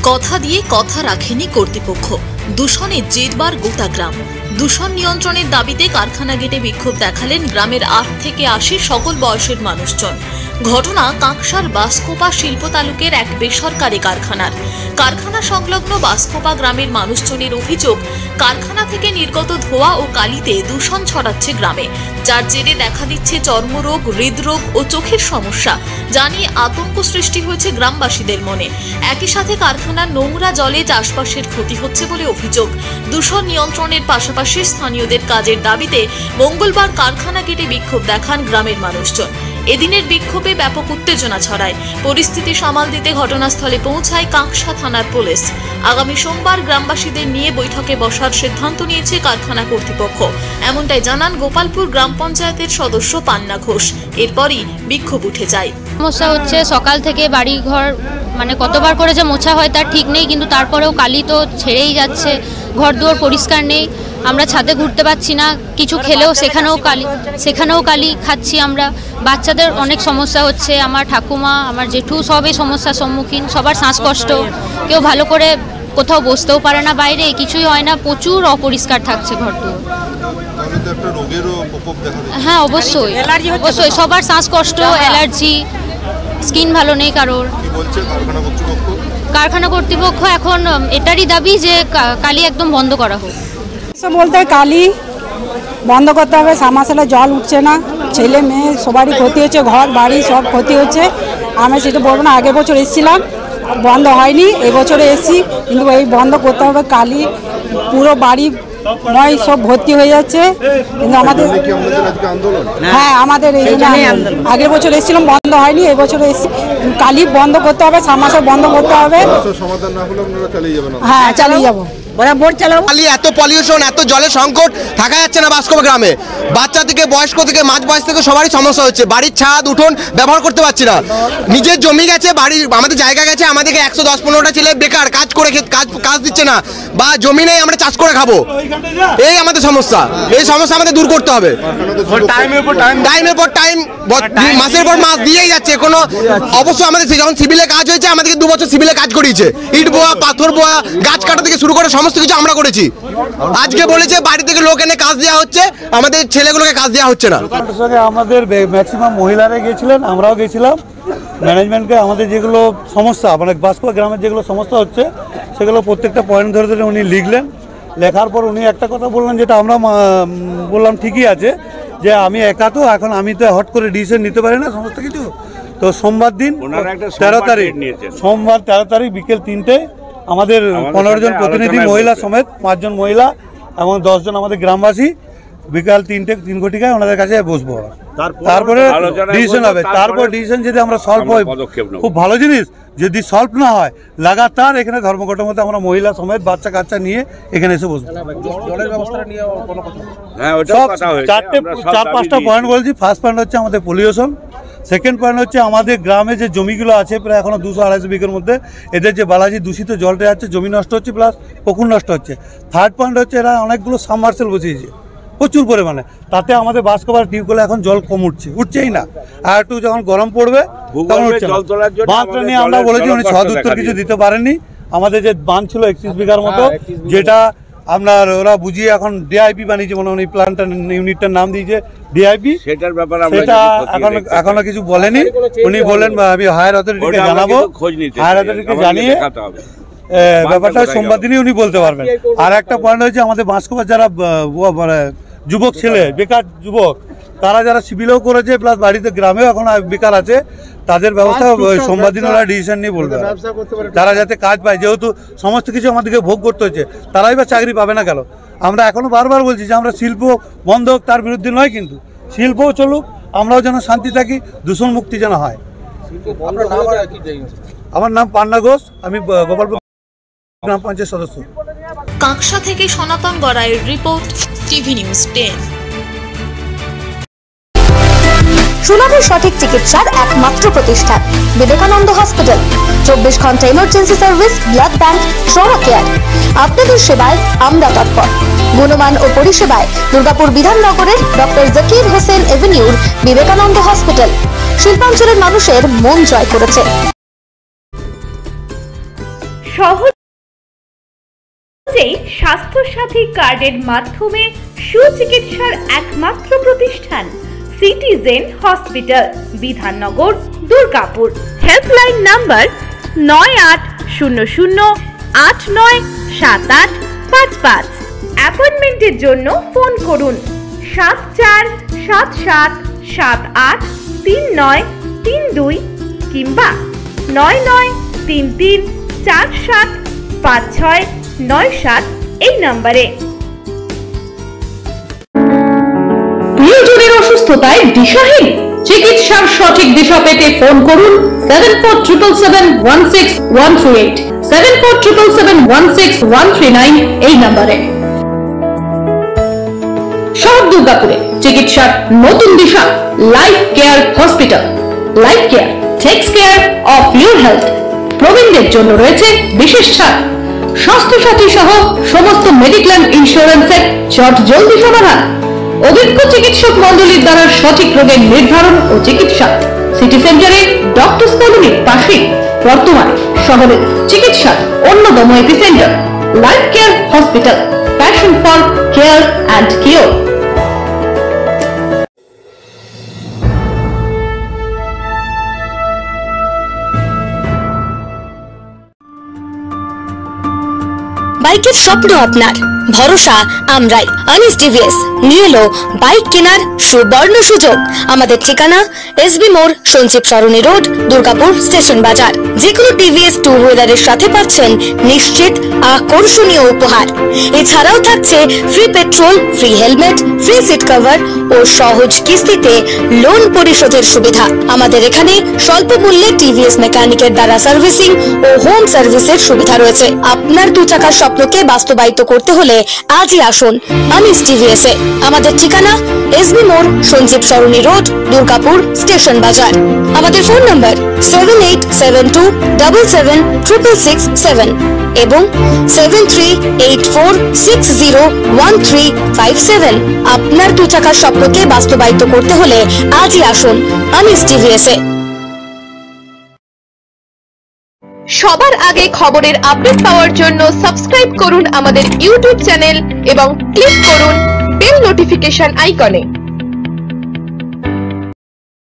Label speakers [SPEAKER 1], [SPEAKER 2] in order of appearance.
[SPEAKER 1] কথা দিয়ে কথা রাখেনি কর্তৃপক্ষ। দূষণে জেরবার গোটা গ্রাম। দূষণ নিয়ন্ত্রণের দাবিতে কারখানা গেটে বিক্ষোভ দেখালেন গ্রামের 8 থেকে 80 সকল বয়সের মানুষজন। ঘটনা কাঁকসার বাসকোপা শিল্প তালুকের এক বেসরকারি কারখানার। কারখানা সংলগ্ন বাসকোপা গ্রামের মানুষজনের অভিযোগ, কারখানা থেকে নির্গত ধোঁয়া ও কালিতে দূষণ ছড়াচ্ছে গ্রামে, যার জেরে দেখা দিচ্ছে চর্মরোগ, হৃদরোগ ও চোখের সমস্যা, যা নিয়ে আতঙ্ক সৃষ্টি হয়েছে গ্রামবাসীদের মনে। একই সাথে কারখানার নোংরা জলে চাষবাসের ক্ষতি হচ্ছে বলে অভিযোগ। দূষণ নিয়ন্ত্রণের পাশাপাশি স্থানীয়দের কাজের দাবিতে মঙ্গলবার কারখানা গেটে বিক্ষোভ দেখান গ্রামের মানুষজন। এদিনের বিক্ষোভে ব্যাপক উত্তেজনা ছড়ায়। পরিস্থিতি সামাল দিতে ঘটনাস্থলে পৌঁছায় কাঁকসা থানার পুলিশ। আগামী সোমবার গ্রামবাসীদের নিয়ে বৈঠকে বসার সিদ্ধান্ত নিয়েছে কারখানা কর্তৃপক্ষ, এমনটাই জানান গোপালপুর গ্রাম পঞ্চায়েতের সদস্য পান্না ঘোষ। এরপরই বিক্ষোভ উঠে যায়।
[SPEAKER 2] সমস্যা হচ্ছে সকাল থেকে বাড়ি ঘর কতবার করে যে মোছা হয় তার ঠিক নেই, কিন্তু তারপরেও কালি তো ছেড়েই যাচ্ছে। ঘর দুয়ার পরিষ্কার নেই, আমরা ছাদে ঘুরতে পারছি না, কিছু খেলেও সেখানেও কালি খাচ্ছি আমরা। বাচ্চাদের অনেক সমস্যা হচ্ছে, আমার ঠাকুমা, আমার জেঠু সবই সমস্যার সম্মুখীন। সবার শ্বাসকষ্ট, কেউ ভালো করে কোথাও বসতেও পারে না, বাইরে কিছুই হয় না, প্রচুর অপরিষ্কার থাকছে ঘর দুয়ার। হ্যাঁ অবশ্যই অবশ্যই, সবার শ্বাসকষ্ট, অ্যালার্জি, স্কিন ভালো নেই কারোর। কারখানা কর্তৃপক্ষ এখন এটারই দাবি যে কালি একদম বন্ধ করা হোক।
[SPEAKER 3] বলতে কালি বন্ধ করতে হবে, সামাশালে জল উঠছে না, ছেলে মেয়ে সবারই ক্ষতি হচ্ছে, ঘর বাড়ি সব ক্ষতি হচ্ছে। আমি সেটা বলবো না, আগের বছর এসেছিলাম, বন্ধ হয়নি, এবছরে এসেছি, কিন্তু এই বন্ধ করতে হবে। কালি পুরো বাড়ি নয় সব ভর্তি হয়ে যাচ্ছে, কিন্তু আমাদের হ্যাঁ আমাদের এই আগের বছর এসেছিলাম, বন্ধ হয়নি, এবছরে এসেছি। কালি বন্ধ করতে হবে, সামাশাল বন্ধ করতে হবে। হ্যাঁ চালিয়ে যাবো।
[SPEAKER 4] এত পলিউশন, এত জলের সংকট, থাকা যাচ্ছে না বাসকোপা গ্রামে। বাচ্চা থেকে বয়স্ক থেকে মাঝ বয়স থেকে সবারই সমস্যা হচ্ছে। বাড়ির ছাদ উঠোন ব্যবহার করতে পারছি না, নিজের জমি গেছে, বাড়ির আমাদের জায়গা গেছে, আমাদেরকে 110-15টা ছেলে বেকার কাজ করে কাজ দিচ্ছে না, বা জমি নেই, আমরা চাষ করে খাবো। এই আমাদের সমস্যা, এই সমস্যা আমাদের দূর করতে হবে। টাইমের পর টাইম, মাসের পর মাস দিয়েই যাচ্ছে। কোনো অবশ্যই আমাদের যখন সিভিলে কাজ হয়েছে, আমাদেরকে 2 বছর সিভিলে কাজ করিয়েছে, ইট বোয়া, পাথর বোয়া, গাছ কাটা থেকে শুরু করে সমস্ত কিছু আমরা করেছি। আজকে বলেছে বাড়ি থেকে লোক এনে কাজ দেওয়া হচ্ছে, আমাদের ছেলেগুলোকে কাজ দেওয়া হচ্ছে না।
[SPEAKER 5] আমাদের ম্যাক্সিমাম মহিলারা গেছিলেন, আমরাও গেছিলাম। ম্যানেজমেন্টকে আমাদের যেগুলো সমস্যা, বাসকোপা গ্রামের যেগুলো সমস্যা হচ্ছে, সেগুলো প্রত্যেকটা পয়েন্ট ধরে ধরে উনি লিখলেন। লেখার পর উনি একটা কথা বললেন, যেটা আমরা বললাম ঠিকই আছে, যে আমি একা তো, এখন আমি তো হট করে ডিসিশন নিতে পারি না সমস্ত কিছু। তো সোমবার দিন 13 তারিখ, সোমবার 13 তারিখ বিকেল 3টায় আমাদের 15 জন প্রতিনিধি মহিলা সমেত 5 জন মহিলা এবং 10 জন আমাদের গ্রামবাসী বিকাল 3 ঘটিকায় ওনাদের কাছে বসবো। তারপরে ডিসিশন হবে। তারপর ডিসিশন যদি আমরা সলভ হয় খুব ভালো জিনিস, যদি সলভ না হয় লাগাতার এখানে ধর্মঘটের মধ্যে আমরা মহিলা সমেত বাচ্চা কাচ্চা নিয়ে এখানে এসে বসবো। সব 4-5টা পয়েন্ট বলছি। ফার্স্ট পয়েন্ট হচ্ছে আমাদের পলিউশন, সেকেন্ড পয়েন্ট হচ্ছে আমাদের গ্রামে যে জমিগুলো আছে প্রায় এখনো 200-250 বিঘের মধ্যে, এদের যে বালাজি দূষিত জলটা যাচ্ছে, জমি নষ্ট হচ্ছে প্লাস পুকুর নষ্ট হচ্ছে। থার্ড পয়েন্ট হচ্ছে এরা অনেকগুলো সাবমার্সেল বসিয়েছে প্রচুর পরিমাণে, তাতে আমাদের বাসকোপার টিউবওয়েলে এখন জল কম উঠছেই না, আর একটু যখন গরম পড়বে তখন উঠছে না। বাঁধটা নিয়ে আমরা বলেছি, উনি সদ উত্তর কিছু দিতে পারেননি। আমাদের যে বাঁধ ছিল 31 বিঘার মতো, যেটা আপনার ওরা বুঝিয়ে এখন ডিআইপি বানিয়েছে, মনে হয় প্ল্যান্টটার ইউনিটটার নাম দিয়েছে ডিআইপি, সেটা এখনো কিছু বলেনি। উনি বলেন আমি হায়ার অথরিটিকে জানাবো, হায়ার অথরিটিকে জানিয়ে ব্যাপারটা সোমবার দিনই উনি বলতে পারবেন। আর একটা পয়েন্ট হচ্ছে আমাদের বাসকোপার যারা যুবক ছেলে, বেকার যুবক, তারা যারা সিভিলেও করেছে প্লাস বাড়িতে গ্রামেও এখন বেকার আছে, তাদের ব্যবস্থা সোমবার দিন ওরা ডিসিশন নিয়ে বলবে, তারা যাতে কাজ পায়। যেহেতু সমস্ত কিছু আমাদেরকে ভোগ করতে হচ্ছে, তারাই বা চাকরি পাবে না কেন? আমরা এখনো বারবার বলছি যে আমরা শিল্প বন্ধ হোক তার বিরুদ্ধে নয়, কিন্তু শিল্পও চলুক, আমরাও যেন শান্তি থাকি, দূষণ মুক্তি যেন হয়। আমার নাম পান্না ঘোষ, আমি গোপালপুর গ্রাম পঞ্চায়েত সদস্য।
[SPEAKER 1] কাঁকসা থেকে সনাতন গড়াইয়ের রিপোর্ট, টিভি নিউজ 10।
[SPEAKER 6] সুলভ সঠিক চিকিৎসার একমাত্র প্রতিষ্ঠান বিবেকানন্দ হসপিটাল। 24 ঘন্টা emergency service, blood bank, trauma care. আপনাদের সেবায় আমরা তৎপর। গুণমান ও পরিষেবায় দুর্গাপুর বিধাননগরের ডক্টর জাকির হোসেন এভিনিউর বিবেকানন্দ হসপিটাল শিল্পাঞ্চলের মানুষের মন জয় করেছে।
[SPEAKER 7] সহজেই স্বাস্থ্যসাথী কার্ডের মাধ্যমে সুচিকিৎসার একমাত্র প্রতিষ্ঠান citizen hospital, Bidhannagar, Durgapur. Helpline number 9800897855। অ্যাপয়েন্টমেন্টের জন্য ফোন করুন 7477783932 কিংবা 9933475697 এই নম্বরে।
[SPEAKER 8] প্রিয়জনের অসুস্থতায় দিশাহীন, চিকিৎসার সঠিক দিশা পেতে ফোন করুন 7477716138, 7477716139 এই নম্বরে। শহর দুর্গাপুরে চিকিৎসার নতুন দিশা Life Care hospital. Life Care takes care of your health. প্রবীণদের জন্য রয়েছে বিশেষ ছাড়। স্বাস্থ্যসাথী সহ সমস্ত মেডিক্লেম ইন্স্যুরেন্সের চট জলদি সমাধান। অভিজ্ঞ চিকিৎসক মন্ডলীর দ্বারা সঠিক রোগের নির্ধারণ ও চিকিৎসা। সিটি সেন্টারে ডক্টরস কলোনির পাশে বর্তমানে শহরের চিকিৎসার অন্যতম epicentre life Care hospital, passion for care and cure.
[SPEAKER 6] বাইকের স্বপ্ন আপনার, ভরসা আমরাই। আনিস টিভিএস নিয়ে এলো বাইক কেনার সুবর্ণ সুযোগ। আমাদের ঠিকানা এসবি মোড়, সঞ্জীব সরণি রোড, দুর্গাপুর স্টেশন বাজার। যেকোনো টিভিএস টু হুইলারের সাথে পাচ্ছেন নিশ্চিত আকর্ষণীয় উপহার। এছাড়াও থাকছে free petrol, free helmet, free seat cover ও সহজ কিস্তিতে লোন পরিশোধের সুবিধা। আমাদের এখানে স্বল্প মূল্যে টিভিএস মেকানিকের দ্বারা সার্ভিসিং ও হোম সার্ভিসের সুবিধা রয়েছে। আপনার 2 চাকার স্বপ্নকে বাস্তবায়িত করতে হলে আজই আসুন আনিস টিভিএস এ। আমাদের ঠিকানা এসবি মোড়, সঞ্জীব সরণি রোড, দুর্গাপুর স্টেশন বাজার। আমাদের ফোন নম্বর 7872776667 এবং 7384601357। আপনার 2 চাকার স্বপ্নকে বাস্তবায়িত করতে হলে আজই আসুন আনিস টিভিএস এ।
[SPEAKER 9] সবার আগে খবরের আপডেট পাওয়ার জন্য সাবস্ক্রাইব করুন আমাদের ইউটিউব চ্যানেল এবং ক্লিক করুন বেল নোটিফিকেশন আইকনে।